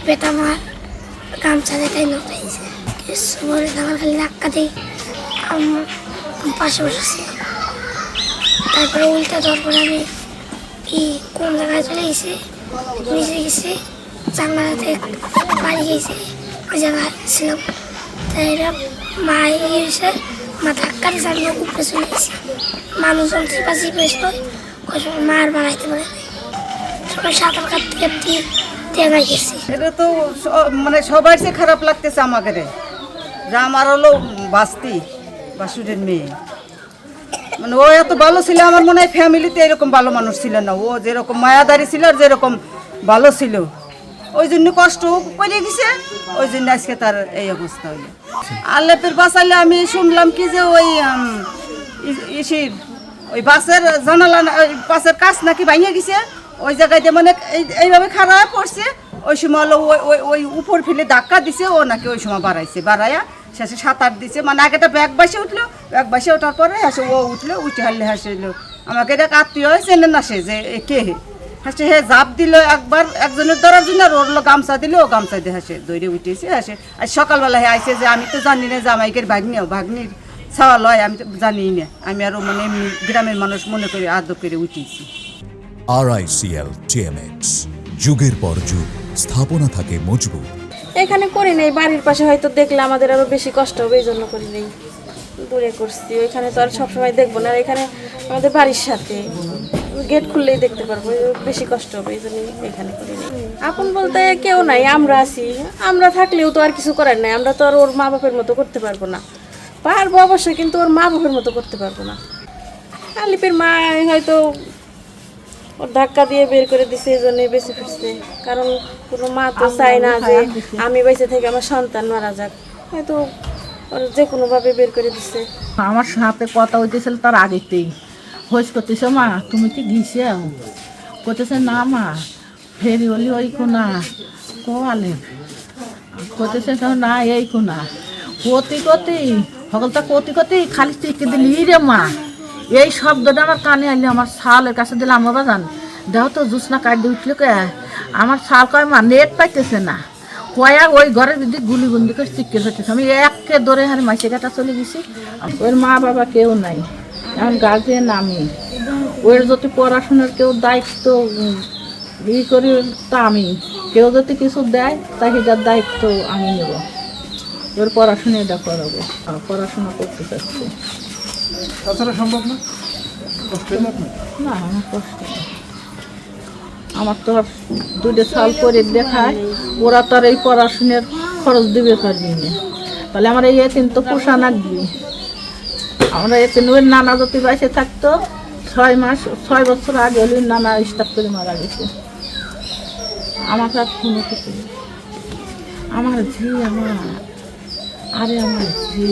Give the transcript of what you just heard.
পেট আমার গামছা দেখাই নটাইছে কিছু বলে আমার খালি ধাক্কা দিই আমার পাশে বসেছি। তারপরে উল্টা দেওয়ার পরে আমি কোন জায়গায় চলে গেছি, নিচে গেছি, জানলাতে বাড়ি গেছি, ওই জায়গায় ছিলাম। তাই এরা মা হয়েছে, মা ধাক্কা দিয়েছে, আমি উপরে চলে গেছি। মানুষজন চিপাচি পেয়েছিল, ওই সময় মা আর বাড়াইতে পারে নাই, সবাই সাঁতার কাটতে কাটতে তেমন গেছি। এটা তো মানে সবার চেয়ে খারাপ লাগতেছে আমাকে যে আমার হলো বাস্তি বাসুরের মেয়ে। মানে ও এত ভালো ছিল, আমার মনে হয় ফ্যামিলিতে এরকম ভালো মানুষ ছিল না। ও যেরকম মায়াদারি ছিল আর যেরকম ভালো ছিল, ওই জন্য কষ্ট করে গেছে, ওই জন্য আজকে তার এই অবস্থা হইলো। আল্লাপের বাঁচাইলে আমি শুনলাম কি যে ওই ইসির ওই বাসের জানালা, ওই বাসের কাজ নাকি ভাঙিয়ে গেছে, ওই জায়গায় মানে এইভাবে খারাপ পড়ছে। ওই সময় হলো ওই উপর ফেলে ধাক্কা দিছে, ও নাকি ওই সময় বাড়াইয়া শেষে সাঁতার দিছে। মানে আগেটা ব্যাগ বাসে উঠলো, ব্যাগ বাসে ওঠার পরে হাসে ও উঠলো, উঠে হারলে হাসিল আমাকে এটা আত্মীয় চেনে না সে যে কে হাসে, হে জাপ দিল একবার একজনের ধরার জন্য, আর ওর গামছা দিল, ও গামছা দিয়ে হাসে দৌড়ে উঠেছে হাসে। আর সকালবেলা হে আইসে যে আমি তো জানি না জামাইকের ভাগ্নির ছাওয়া লয়, আমি তো জানি না, আমি আরও মানে এমনি গ্রামের মানুষ মনে করি আদর করে উঠেছি। RICL TMX, যুগের পর যুগ স্থাপনা থাকে মজবুত। এখানে করি নেই, বাড়ির পাশে হয়তো দেখলে আমাদের আরো বেশি কষ্ট হবে, এই জন্য করি নেই, দূরে করছি। ওইখানে তো আর সবসময় দেখবো না, আর এখানে আমাদের বাড়ির সাথে গেট খুললেই দেখতে পারবো, বেশি কষ্ট হবে, এই জন্য এখানে করি নেই। আপন বলতে কেউ নাই, আমরা আছি, আমরা থাকলেও তো আর কিছু করার নাই, আমরা তো আর ওর মা বাপের মতো করতে পারবো না। পারবো অবশ্যই, কিন্তু ওর মা বাপের মতো করতে পারবো না। আলিপের মা হয়তো ওর ধাক্কা দিয়ে বের করে দিছে, এই জন্যই বেঁচে ফিরছে। কারণ কোনো মা তো চায় না যে আমি বেঁচে থেকে আমার সন্তান মারা যাক, হয়তো ওর যে কোনোভাবে বের করে দিছে। আমার সাথে কথা হইতেছিল তার আগেতেই, হোস করতেছে মা তুমি কি গিয়েছে, করতেছে না মা ফেরি হলি ওই কোনা কোয়ালে, করতেছে না এই কোনা কতি সকলটা কতি খালি টিকে দিলি রে মা। এই শব্দটা আমার কানে আইলে আমার শালের কাছে দিলে আমার বাজান দেখো তো জুসনা কাট দিয়ে উঠলো কে, আমার শাল কয় মা নেট পাইতেছে না, কয়া ওই ঘরের দিকে গুলি করে চিকের হইতেছে। আমি একে দৌড়ে হারে মাসে কাটা চলে গেছি। ওর মা বাবা কেউ নাই, এখন গার্জিয়ান আমি, ওর যদি পড়াশোনার কেউ দায়িত্ব করি তা আমি, কেউ যদি কিছু দেয় তাকে তার দায়িত্ব আমি নেব, ওর পড়াশোনা এটা করাবো, পড়াশোনা করতে চাচ্ছি। তাছাড়া সম্ভব না, না আমার কষ্ট নেই, আমার তো আর দুটো সাল করে দেখায়, ওরা তো আর এই পড়াশোনার খরচ দিবে পারবি না, তাহলে আমার এই এতিম তো পোষা লাগবে। আমরা এতিম ওই নানা যদি বাইসে থাকতো 6 বছর আগে হলে নানা স্টাফ করে মারা গেছে। আমার আর কোনো কিছু নেই, আমার ঝি আমার আরে আমার ঝি